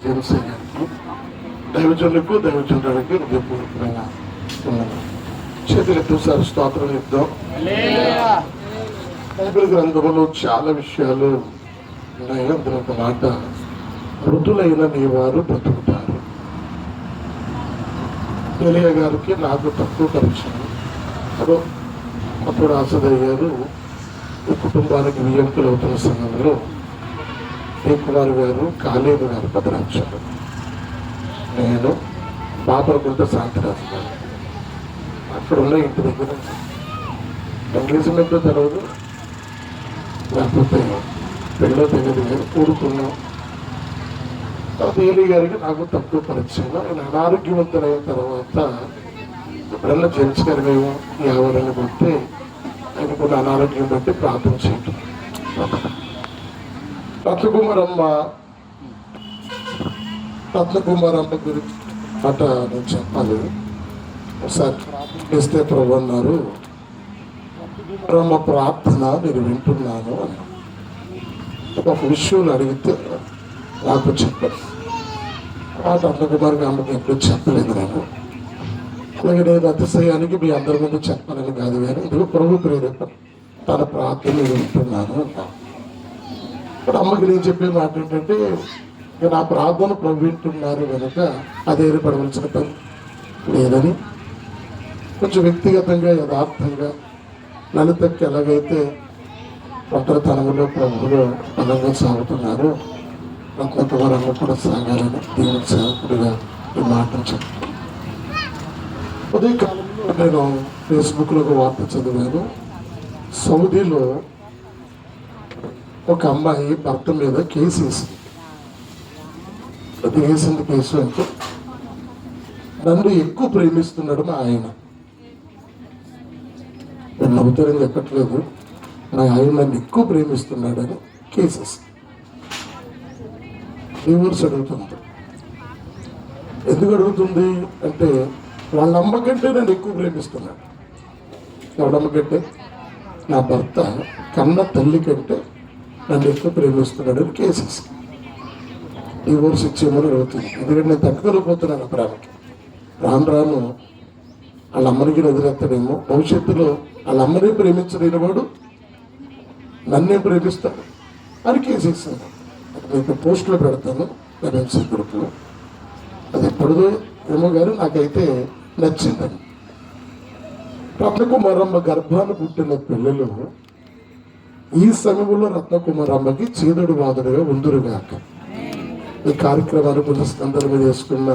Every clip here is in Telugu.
జేమ్స్ గారికి, దైవజనులకు దైవజనులకి హృదయపూర్వకమైన చేతులెత్తు సార్ స్తోత్రం చెప్తాం. బైబిల్ గ్రంథంలో చాలా విషయాలు ఉన్నాయి. అందులో ఒక మాట, మృతులైన నీ వారు బ్రతుకుతారు. ఎలియా గారికి నాకు తక్కువ పరిచయం. అప్పుడు ఆసదయ్య గారు ఈ కుటుంబానికి వియంకులు అవుతున్న సమయంలో ఈ కుమార్ గారు, కాలేబు గారు భద్రాక్షలు, నేను బాపరకుంట శాంతిరాజు గారు అక్కడ ఉన్న ఇంటి దగ్గర ఎంగేజ్మెంట్ తెలవదు, లేకపోతే పెళ్ళో తెలియదు కానీ కూడుకున్నాం. తర్వాత ఏలి గారికి నాకు తక్కువ పరిచయం. ఆయన అనారోగ్యవంతులైన తర్వాత ఎప్పుడన్నా జేమ్స్ గారు మేము ఎవరని బట్టి ఆయన కొన్ని అనారోగ్యం బట్టి ప్రార్థన చేయటం. రత్నకుమారమ్మ గురించి మాట నేను చెప్పాలి. ఒకసారి ఇస్తే ప్రభు అన్నారు, రమ్మ ప్రార్థన నేను వింటున్నాను అన్న ఒక విషయం అడిగితే నాకు చెప్పాను. మాట రత్నకుమారికి అమ్మకి ఎప్పుడు చెప్పలేదు నేను. అలాగే నేను అతిశయానికి మీ అందరి ముందు చెప్పాలని కాదు కానీ ఇందులో ప్రభు ప్రేరేపణ తన ప్రార్థన నేను వింటున్నాను అన్నాను. ఇప్పుడు అమ్మకి నేను చెప్పే మాట ఏంటంటే, ఇక నా ప్రార్థన ప్రభు వింటున్నారు కనుక అదే పడవలసిన పని లేదని కొంచెం వ్యక్తిగతంగా యథార్థంగా లలితకి ఎలాగైతే ఒంటరితనంలో ప్రభువులో బలంగా సాగుతున్నారు, రత్నకుమారమ్మ కూడా సాగాలని దేవుని సేవకుడిగా ఈ మాటను చెప్తాను. ఉదయకాలంలో నేను ఫేస్బుక్లో ఒక వార్త చదివాను. సౌదీలో ఒక అమ్మాయి భర్త మీద కేసు వేసింది. అది వేసింది కేసు అంటే, నన్ను ఎక్కువ ప్రేమిస్తున్నాడు మా ఆయన. నేను నవ్వుతారని చెప్పట్లేదు, మా ఆయన నన్ను ఎక్కువ ప్రేమిస్తున్నాడని కేసెస్ డివోర్స్ అడుగుతుంది. ఎందుకు అడుగుతుంది అంటే, వాళ్ళ అమ్మ కంటే నన్ను ఎక్కువ ప్రేమిస్తున్నాడు. ఎవడమ్మ కంటే? నా భర్త కన్న తల్లి కంటే నన్ను ఎక్కువ ప్రేమిస్తున్నాడు అని కేసెస్ డివోర్స్ ఇచ్చేమని అడుగుతుంది. ఎందుకంటే నేను తట్టుకోలేకపోతున్నాను ఆ ప్రేమకి. రాను రాను వాళ్ళ అమ్మనికి ఎదురెత్తడేమో, భవిష్యత్తులో వాళ్ళ అమ్మని ప్రేమించలేని వాడు నన్నే ప్రేమిస్తాడు అని కేసేసాను. మీకు పోస్టులో పెడతాను ఎంఎంసీ గ్రూప్లో. అది ఎప్పుడుదో ఏమో కానీ నాకైతే నచ్చిందని. రత్నకుమారమ్మ గర్భాన్ని పుట్టిన పిల్లలు ఈ సమయంలో రత్నకుమారమ్మకి చేదుడు వాదుడుగా ఉందురుగాక. ఈ కార్యక్రమాన్ని ముందు స్కందల మీద వేసుకున్న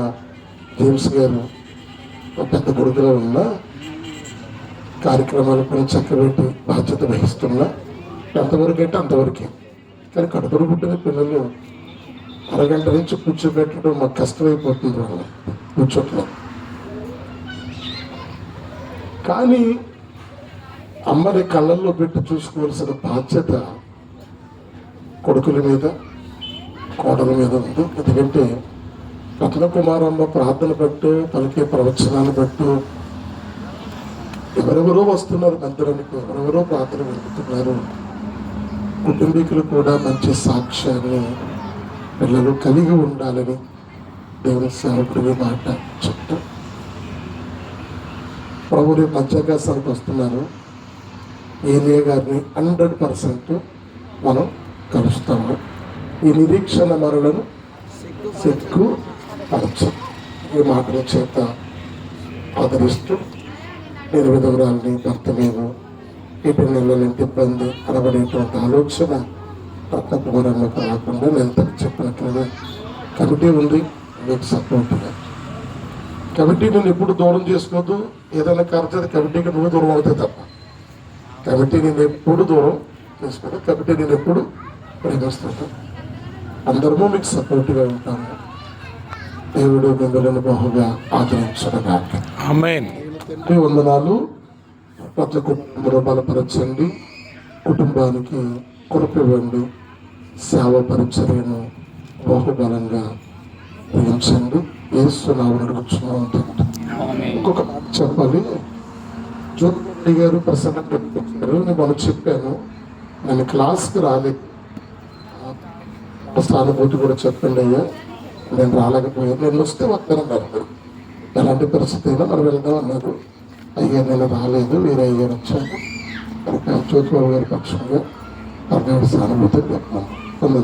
జేమ్స్ గారు పెద్ద కొడుకులో ఉన్న కార్యక్రమాలు కొన్ని చక్కబెట్టి బాధ్యత వహిస్తున్నా. ఎంతవరకు అంటే అంతవరకే. కానీ కడుపును పుట్టిన పిల్లలు అరగంట నుంచి కూర్చోబెట్టడం మాకు కష్టమైపోతుంది. వాళ్ళు కూర్చోట్లేదు. కానీ అమ్మని కళ్ళల్లో పెట్టి చూసుకోవాల్సిన బాధ్యత కొడుకుల మీద, కోడల మీద ఉంది. ఎందుకంటే రత్నకుమారమ్మ ప్రార్థన పెట్టు, పలికే ప్రవచనాలు పెట్టు, ఎవరెవరో వస్తున్నారు మందిరానికి, ఎవరెవరో ప్రార్థన పెడుతున్నారు. కుటుంబీకులు కూడా మంచి సాక్ష్యాన్ని పిల్లలు కలిగి ఉండాలని దేవుని సేవకుడి మాట చెప్తూ ప్రభుని మధ్యాకాశానికి వస్తున్నారు. ఏలియా గారిని 100% మనం కలుస్తాము. ఈ నిరీక్షణ మరులను సిగ్గు పరచు. ఈ మాటల చేత ఆదరిస్తూ నిర్విధవరాలని భర్త మీద ఇటు నెలలంటి ఇబ్బంది అనబడేటువంటి ఆలోచన రత్నకుమారమ్మకు రాకుండా లలితకు చెప్పినట్లుగా కమిటీ ఉంది మీకు సపోర్ట్గా. కమిటీ నేను ఎప్పుడు దూరం చేసుకోవద్దు. ఏదైనా ఖర్చు కమిటీకి నువ్వు దూరం అవుతాయి తప్ప కమిటీ నేను ఎప్పుడు దూరం చేసుకోదు. కమిటీ నేను ఎప్పుడు ప్రేమిస్తాను. అందరము మీకు సపోర్ట్గా ఉంటాము. దేవుడు మిమ్మల్ని బహుగా ఆదరించడగాక. ఆమేన్. వందనాలు. ప్రతి కుటుంబంలో బలపరచండి, కుటుంబానికి కొరపివ్వండి, సేవ పరిచర్యను బహుబలంగా పెంచండి. యేసు నామమున అడుగుచున్నాము తండ్రి. ఇంకొక మాట చెప్పాలి. జ్యోతి గారు ప్రసన్న పెట్టారు. నేను మనం చెప్పాను, నేను క్లాస్కి రాలేదు. సానుభూతి కూడా చెప్పండి అయ్యా. నేను రాలేకపోయాను, నేను వస్తే వస్తానన్నారు. మీరు ఎలాంటి పరిస్థితి అయినా మనం వెళ్దాం అన్నారు. అయ్యా నేను రాలేదు, వేరే అయ్యారు వచ్చాను. జ్యోతిబాబు గారి పక్షంగా అర్గడి సానుభూతి చెప్తున్నాను.